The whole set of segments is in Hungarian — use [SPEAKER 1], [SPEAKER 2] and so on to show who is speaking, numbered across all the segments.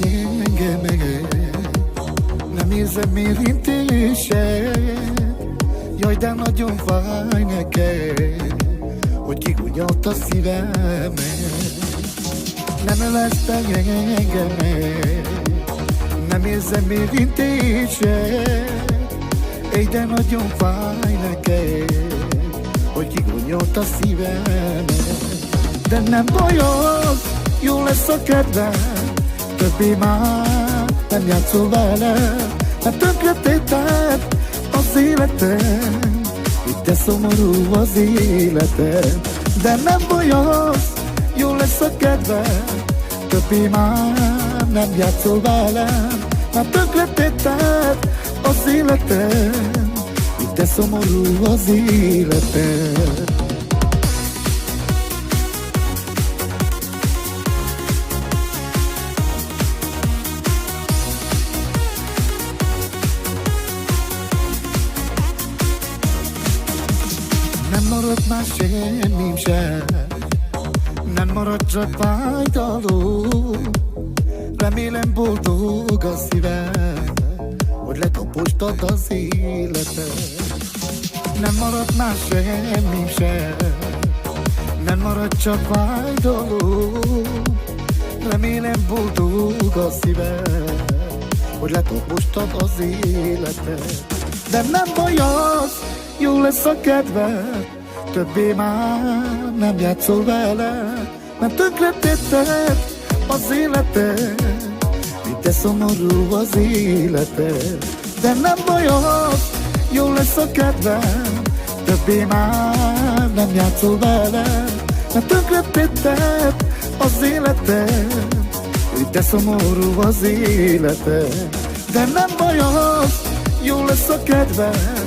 [SPEAKER 1] engemet, nem érzem érintésed. Jaj, de nagyon fáj neked, hogy kigunyalt a szívemet. Nem ölesz meg engemet, nem érzem érintésed. Éj, de nagyon fáj neked, hogy kigunyalt a szívemet. De nem bajod, jó lesz a kedvem, többé már nem játszol vele, mert tönkretetted az életem, így de szomorú az életem. De nem bajod, jó lesz a kedvem, többé már nem játszol velem, mert tönkretetted az életem, így de szomorú az életem. Nem marad már semmim sem, nem marad csak fájdalom. Remélem boldog a szívem, hogy lekapostad az életem. Nem marad már semmim sem, nem marad csak fájdalom. Remélem boldog a szívem, hogy lekapostad az életem. De nem baj az, jó lesz a kedvem, többé már nem játszol vele, mert tönkretetted az életem, így de szomorú az életem. De nem baj az, jó lesz a kedvem, többé már nem játszol vele, mert tönkretetted az életem, így de szomorú az életem. De nem baj az, jó lesz a kedvem,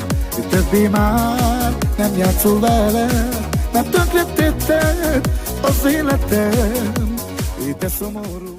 [SPEAKER 1] többé már nem játszol vele, mert tönkretetted az életem, így de szomorú.